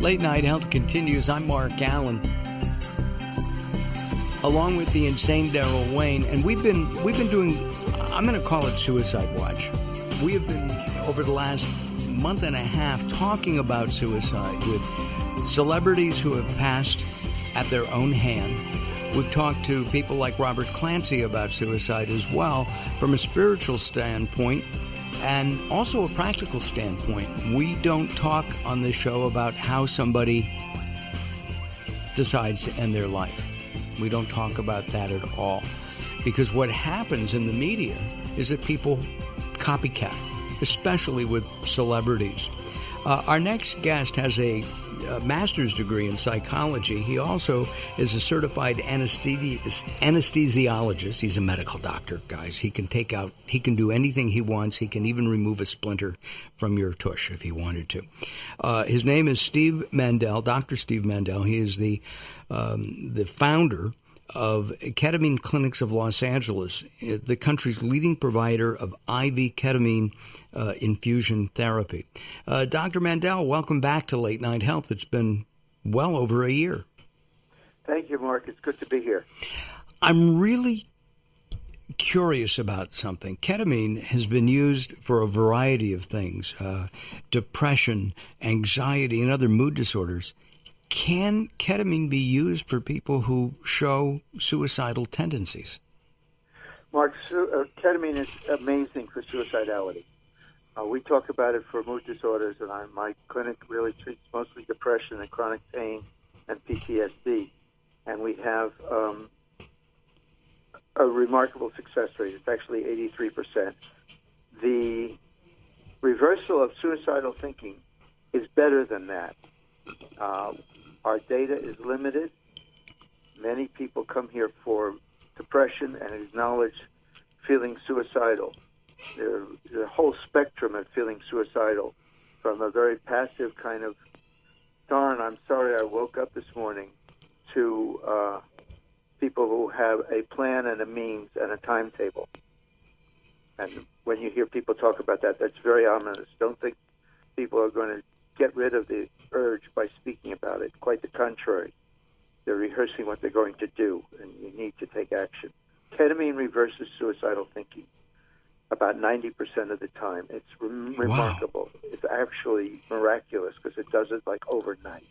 Late Night Health continues. I'm Mark Alyn, along with the insane Daryl Wayne, and we've been doing, I'm going to call it Suicide Watch. We have been, over the last month and a half, talking about suicide with celebrities who have passed at their own hand. We've talked to people like Robert Clancy about suicide as well, from a spiritual standpoint and also a practical standpoint. We don't talk on this show about how somebody decides to end their life. We don't talk about that at all. Because what happens in the media is that people copycat, especially with celebrities. Our next guest has a master's degree in psychology. He also is a certified anesthesiologist. He's a medical doctor, guys. He can do anything he wants. He can even remove a splinter from your tush if he wanted to. His name is Steve Mandel, Dr. Steve Mandel. He is the founder of Ketamine Clinics of Los Angeles, the country's leading provider of IV ketamine infusion therapy. Dr. Mandel, welcome back to Late Night Health. It's been well over a year. Thank you, Mark. It's good to be here. I'm really curious about something. Ketamine has been used for a variety of things, depression, anxiety, and other mood disorders. Can ketamine be used for people who show suicidal tendencies? Mark, ketamine is amazing for suicidality. We talk about it for mood disorders, and my clinic really treats mostly depression and chronic pain and PTSD. And we have a remarkable success rate. It's actually 83%. The reversal of suicidal thinking is better than that. Our data is limited. Many people come here for depression and acknowledge feeling suicidal. There's a whole spectrum of feeling suicidal, from a very passive kind of, darn, I'm sorry I woke up this morning, to people who have a plan and a means and a timetable. And when you hear people talk about that, that's very ominous. Don't think people are going to get rid of the urge by speaking about it. Quite the contrary. They're rehearsing what they're going to do, and you need to take action. Ketamine reverses suicidal thinking about 90% of the time. It's remarkable. Wow. It's actually miraculous because it does it like overnight.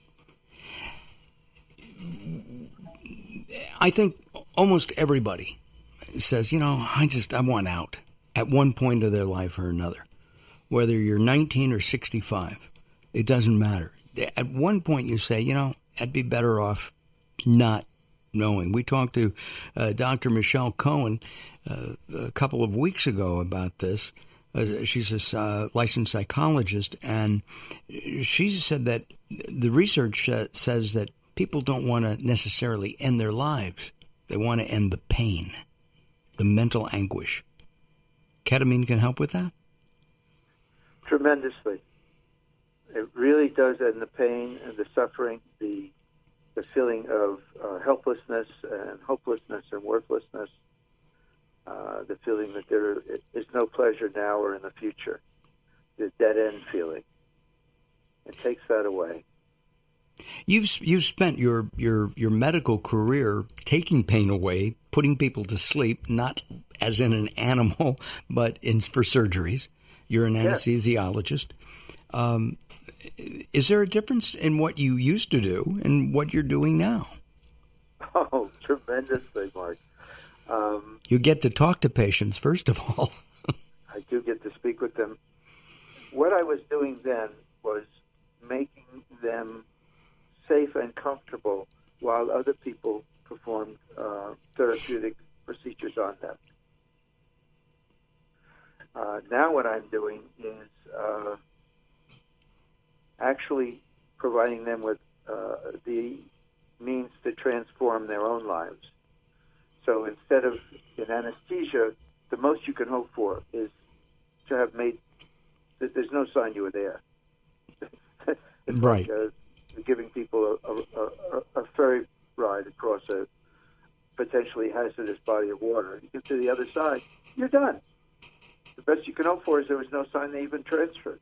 I think almost everybody says, I want out at one point of their life or another. Whether you're 19 or 65, it doesn't matter. At one point you say, I'd be better off not knowing. We talked to Dr. Michelle Cohen a couple of weeks ago about this. She's a licensed psychologist, and she said that the research says that people don't want to necessarily end their lives. They want to end the pain, the mental anguish. Ketamine can help with that? Tremendously. It really does end the pain and the suffering, the feeling of helplessness and hopelessness and worthlessness, the feeling that there is no pleasure now or in the future, the dead-end feeling. It takes that away. You've spent your medical career taking pain away, putting people to sleep, not as in an animal, but for surgeries. You're an anesthesiologist. Is there a difference in what you used to do and what you're doing now? Oh, tremendously, Mark. You get to talk to patients, first of all. I do get to speak with them. What I was doing then was making them safe and comfortable while other people performed therapeutic procedures on them. Now what I'm doing is actually providing them with the means to transform their own lives. So instead of in anesthesia, the most you can hope for is to have made that there's no sign you were there. It's right. Like giving people a ferry ride across a potentially hazardous body of water. You get to the other side, you're done. The best you can hope for is there was no sign they even transferred.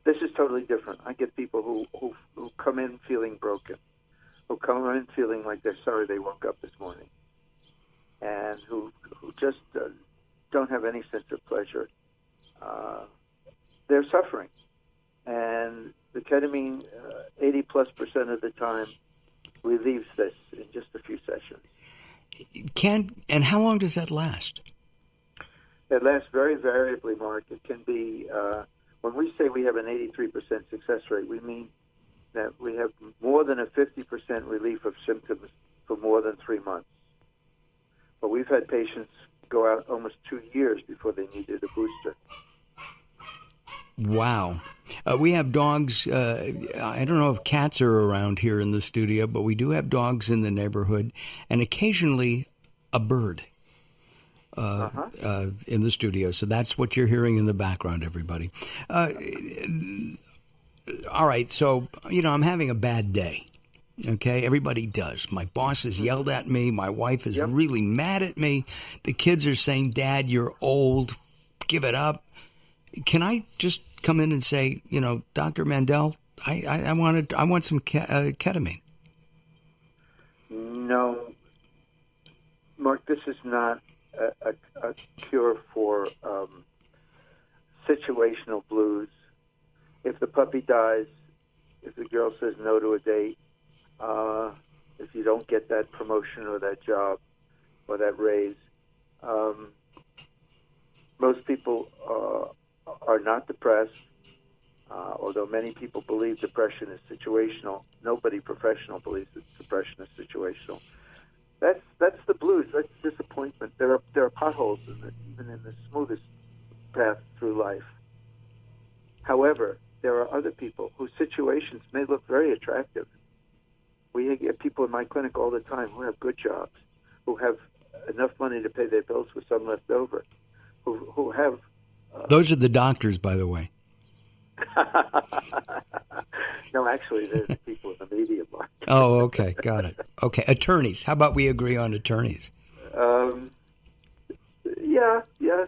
This is totally different. I get people who come in feeling broken, who come in feeling like they're sorry they woke up this morning, and who just don't have any sense of pleasure. They're suffering. And the ketamine, 80+% of the time, relieves this in just a few sessions. And how long does that last? It lasts very variably, Mark. It can be, when we say we have an 83% success rate, we mean that we have more than a 50% relief of symptoms for more than 3 months. But we've had patients go out almost 2 years before they needed a booster. Wow. We have dogs. I don't know if cats are around here in the studio, but we do have dogs in the neighborhood, and occasionally a bird in the studio. So that's what you're hearing in the background, everybody. All right. So, I'm having a bad day. Okay, everybody does. My boss has yelled at me. My wife is really mad at me. The kids are saying, "Dad, you're old. Give it up." Can I just come in and say, Dr. Mandel, I want some ketamine? No, Mark, this is not a cure for situational blues. If the puppy dies, if the girl says no to a date, if you don't get that promotion or that job or that raise, most people are not depressed, although many people believe depression is situational. Nobody professional believes that depression is situational. That's the blues. That's disappointment. There are potholes even in the smoothest path through life. However, there are other people whose situations may look very attractive. We get people in my clinic all the time who have good jobs, who have enough money to pay their bills with some left over, who have... Those are the doctors, by the way. No, actually, there's people in the media, Mark. Oh, okay. Got it. Okay. Attorneys. How about we agree on attorneys? Yeah,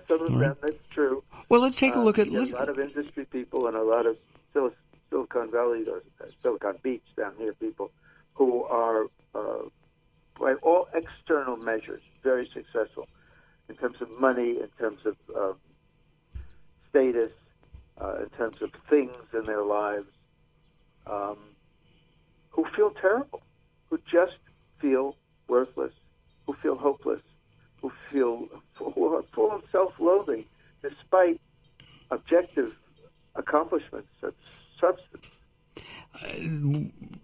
some of them. That's true. Well, let's take a look at... A lot of industry people and a lot of Silicon Valley, or Silicon Beach down here, people who are, by all external measures, very successful in terms of money, in terms of status, in terms of things in their lives, who feel terrible, who just feel worthless, who feel hopeless, who are full of self-loathing, despite objective accomplishments of substance.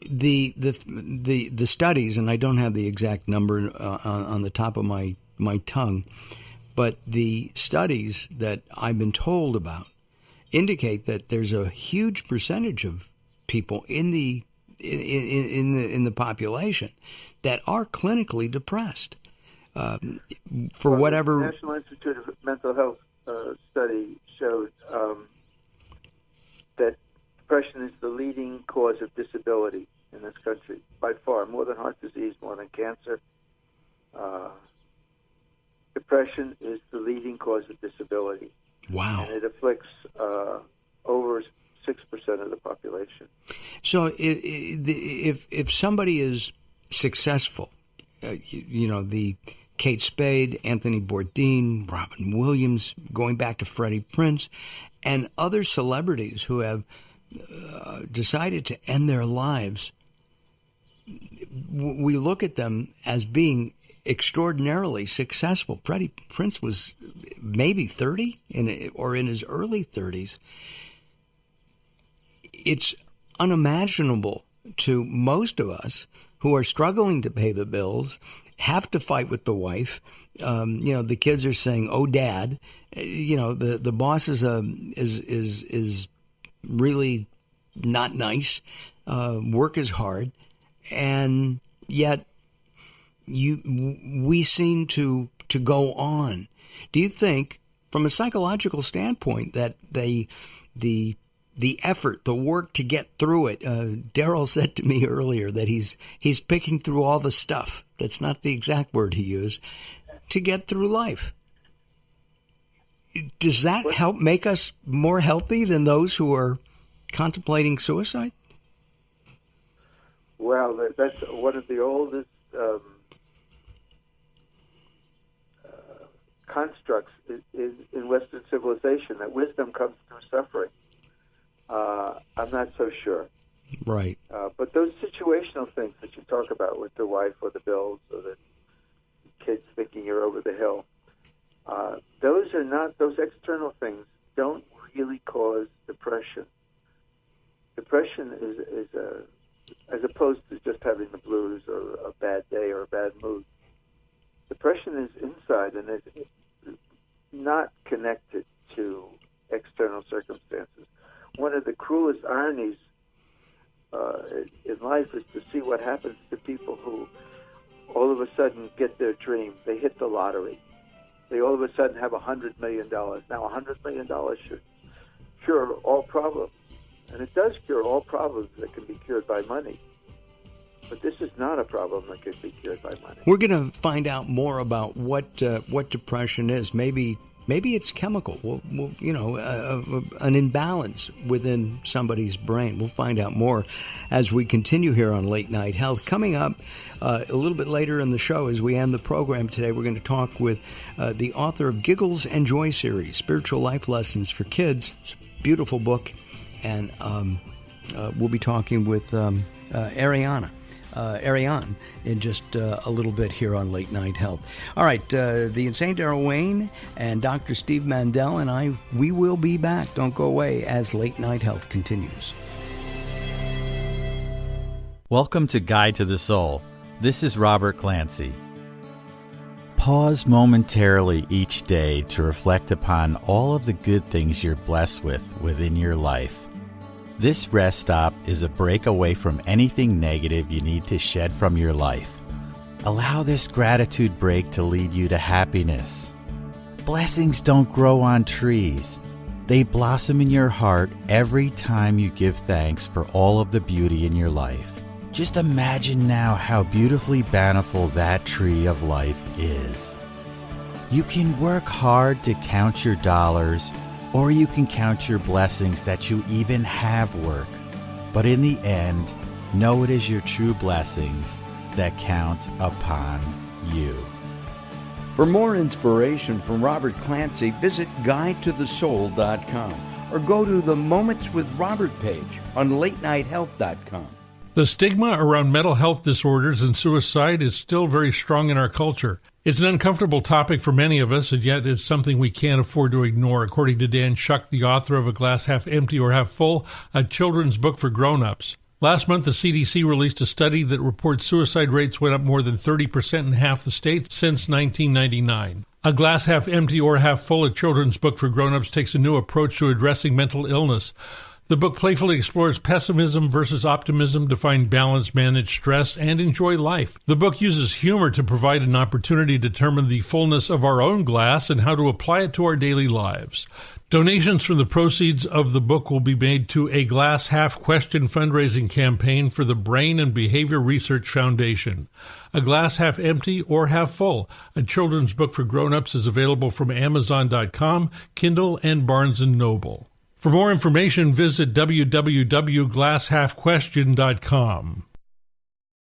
The studies, and I don't have the exact number on the top of my tongue, but the studies that I've been told about indicate that there's a huge percentage of people in the population that are clinically depressed for whatever. The National Institute of Mental Health study showed that depression is the leading cause of disability in this country by far, more than heart disease, more than cancer. Depression is the leading cause of disability. Wow. And it afflicts over 6% of the population. So if somebody is successful, the Kate Spade, Anthony Bourdain, Robin Williams, going back to Freddie Prinze, and other celebrities who have decided to end their lives, we look at them as being extraordinarily successful. Freddie Prinze was maybe 30 or in his early 30s. It's unimaginable to most of us who are struggling to pay the bills, have to fight with the wife. The kids are saying, "Oh, Dad," the boss is really not nice. Work is hard, and yet we seem to go on. Do you think, from a psychological standpoint, that the effort, the work to get through it? Daryl said to me earlier that he's picking through all the stuff. That's not the exact word he used, to get through life. Does that help make us more healthy than those who are contemplating suicide? Well, that's one of the oldest constructs in Western civilization, that wisdom comes through suffering. I'm not so sure. Right. But those situational things that you talk about with the wife or the bills or the kids thinking you're over the hill, those external things don't really cause depression. Depression is as opposed to just having the blues or a bad day or a bad mood. Depression is inside and it's not connected to external circumstances. One of the cruelest ironies in life is to see what happens to people who all of a sudden get their dream. They hit the lottery. They all of a sudden have $100 million. Now, $100 million should cure all problems. And it does cure all problems that can be cured by money. But this is not a problem that can be cured by money. We're going to find out more about what depression is. Maybe it's chemical. An imbalance within somebody's brain. We'll find out more as we continue here on Late Night Health. Coming up a little bit later in the show, as we end the program today, we're going to talk with the author of Giggles and Joy series, Spiritual Life Lessons for Kids. It's a beautiful book, and we'll be talking with Ariane in just a little bit here on Late Night Health. All right, the Insane Daryl Wayne and Dr. Steve Mandel and we will be back. Don't go away as Late Night Health continues. Welcome to Guide to the Soul. This is Robert Clancy. Pause momentarily each day to reflect upon all of the good things you're blessed with within your life. This rest stop is a break away from anything negative you need to shed from your life. Allow this gratitude break to lead you to happiness. Blessings don't grow on trees. They blossom in your heart every time you give thanks for all of the beauty in your life. Just imagine now how beautifully bountiful that tree of life is. You can work hard to count your dollars, or you can count your blessings that you even have work. But in the end, know it is your true blessings that count upon you. For more inspiration from Robert Clancy, visit GuideToTheSoul.com or go to the Moments with Robert page on LateNightHealth.com. The stigma around mental health disorders and suicide is still very strong in our culture. It's an uncomfortable topic for many of us, and yet it's something we can't afford to ignore, according to Dan Shuck, the author of A Glass Half Empty or Half Full, a children's book for grown-ups. Last month, the CDC released a study that reports suicide rates went up more than 30% in half the states since 1999. A Glass Half Empty or Half Full, a children's book for grown-ups, takes a new approach to addressing mental illness. The book playfully explores pessimism versus optimism to find balance, manage stress, and enjoy life. The book uses humor to provide an opportunity to determine the fullness of our own glass and how to apply it to our daily lives. Donations from the proceeds of the book will be made to a Glass Half Question fundraising campaign for the Brain and Behavior Research Foundation. A Glass Half Empty or Half Full, a children's book for grown-ups, is available from Amazon.com, Kindle, and Barnes & Noble. For more information, visit www.glasshalfquestion.com.